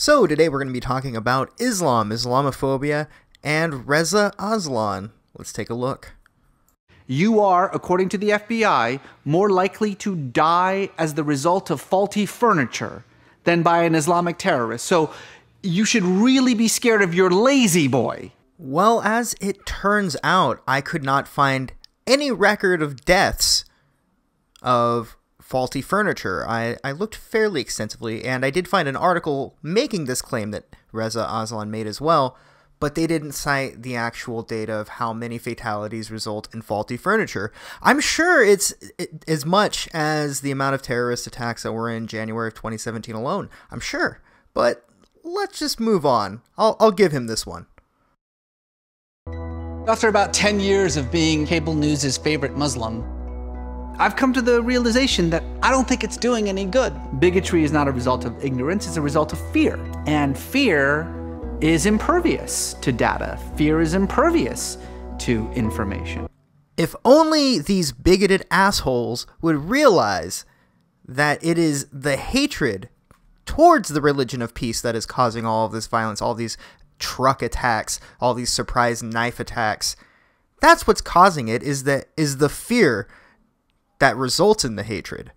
So today we're going to be talking about Islam, Islamophobia, and Reza Aslan. Let's take a look. You are, according to the FBI, more likely to die as the result of faulty furniture than by an Islamic terrorist. So you should really be scared of your lazy boy. Well, as it turns out, I could not find any record of deaths of faulty furniture. I looked fairly extensively, and I did find an article making this claim that Reza Aslan made as well, but they didn't cite the actual data of how many fatalities result in faulty furniture. I'm sure it's as much as the amount of terrorist attacks that were in January of 2017 alone. I'm sure. But let's just move on. I'll give him this one. After about 10 years of being cable news's favorite Muslim, I've come to the realization that I don't think it's doing any good. Bigotry is not a result of ignorance, it's a result of fear. And fear is impervious to data. Fear is impervious to information. If only these bigoted assholes would realize that it is the hatred towards the religion of peace that is causing all of this violence, all these truck attacks, all these surprise knife attacks. That's what's causing it, is the fear that results in the hatred.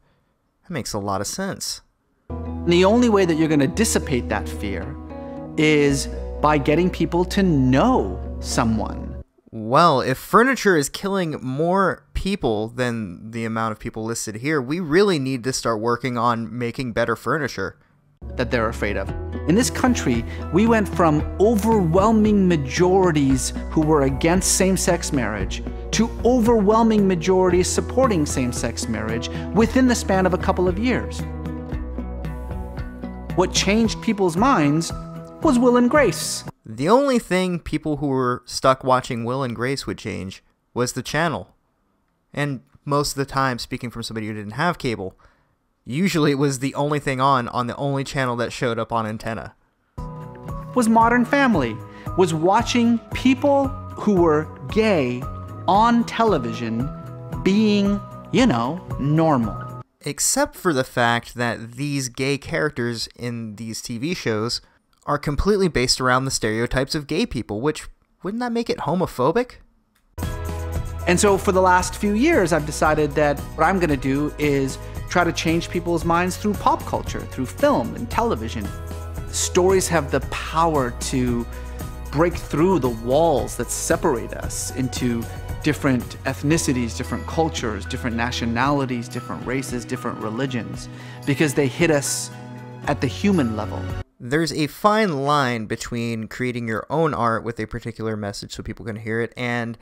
That makes a lot of sense. The only way that you're going to dissipate that fear is by getting people to know someone. Well, if furniture is killing more people than the amount of people listed here, we really need to start working on making better furniture. That they're afraid of. In this country, we went from overwhelming majorities who were against same-sex marriage to overwhelming majorities supporting same-sex marriage within the span of a couple of years. What changed people's minds was Will and Grace. The only thing people who were stuck watching Will and Grace would change was the channel. And most of the time, speaking from somebody who didn't have cable, usually it was the only thing on the only channel that showed up on antenna. Was Modern Family. Was watching people who were gay on television being, normal. Except for the fact that these gay characters in these TV shows are completely based around the stereotypes of gay people, which wouldn't that make it homophobic? And so for the last few years, I've decided that what I'm going to do is try to change people's minds through pop culture, through film and television. Stories have the power to break through the walls that separate us into different ethnicities, different cultures, different nationalities, different races, different religions, because they hit us at the human level. There's a fine line between creating your own art with a particular message so people can hear it, and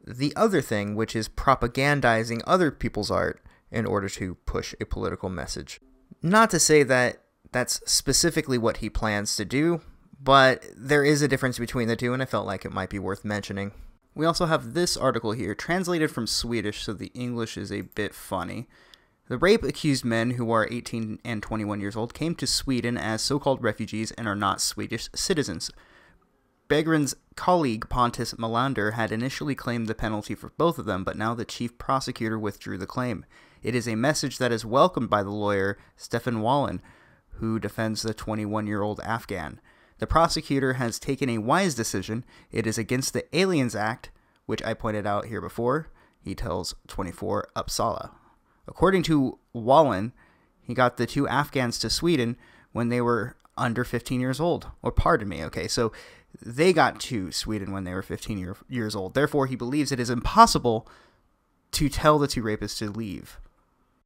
the other thing, which is propagandizing other people's art in order to push a political message. Not to say that that's specifically what he plans to do, but there is a difference between the two, and I felt like it might be worth mentioning. We also have this article here, translated from Swedish, so the English is a bit funny. The rape-accused men who are 18 and 21 years old came to Sweden as so-called refugees and are not Swedish citizens. Begren's colleague Pontus Melander had initially claimed the penalty for both of them, but now the chief prosecutor withdrew the claim. It is a message that is welcomed by the lawyer Stefan Wallen, who defends the 21-year-old Afghan. The prosecutor has taken a wise decision. It is against the Aliens Act, which I pointed out here before, he tells 24 Uppsala. According to Wallen, he got the two Afghans to Sweden when they were under 15 years old. Or pardon me, okay, so they got to Sweden when they were 15 years old. Therefore, he believes it is impossible to tell the two rapists to leave.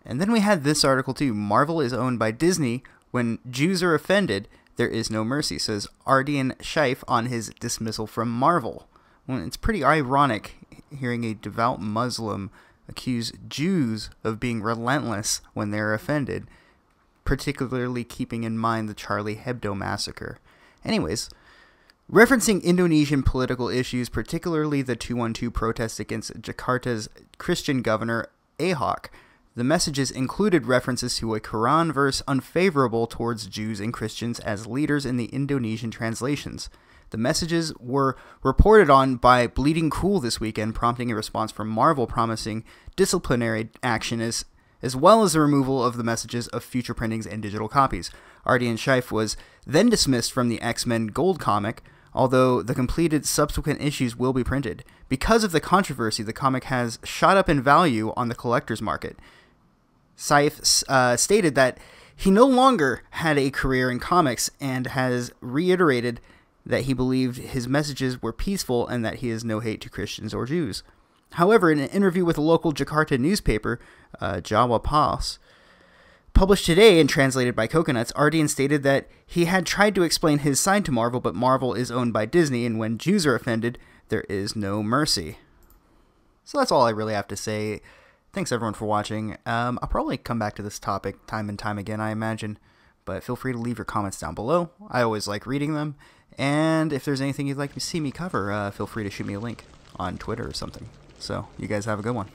And then we had this article too. Marvel is owned by Disney. When Jews are offended, there is no mercy, says Ardian Scheif on his dismissal from Marvel. Well, it's pretty ironic hearing a devout Muslim accuse Jews of being relentless when they're offended, particularly keeping in mind the Charlie Hebdo massacre. Anyways, referencing Indonesian political issues, particularly the 212 protest against Jakarta's Christian governor Ahok, the messages included references to a Qur'an verse unfavorable towards Jews and Christians as leaders in the Indonesian translations. The messages were reported on by Bleeding Cool this weekend, prompting a response from Marvel promising disciplinary action as as well as the removal of the messages of future printings and digital copies. Ardian Scheif was then dismissed from the X-Men Gold comic, although the completed subsequent issues will be printed. Because of the controversy, the comic has shot up in value on the collector's market. Scheif stated that he no longer had a career in comics and has reiterated that he believed his messages were peaceful and that he has no hate to Christians or Jews. However, in an interview with a local Jakarta newspaper, Jawa Pos, published today and translated by Coconuts, Ardian stated that he had tried to explain his side to Marvel, but Marvel is owned by Disney, and when Jews are offended, there is no mercy. So that's all I really have to say. Thanks everyone for watching. I'll probably come back to this topic time and time again, I imagine, but feel free to leave your comments down below. I always like reading them, and if there's anything you'd like to see me cover, feel free to shoot me a link on Twitter or something. So, you guys have a good one.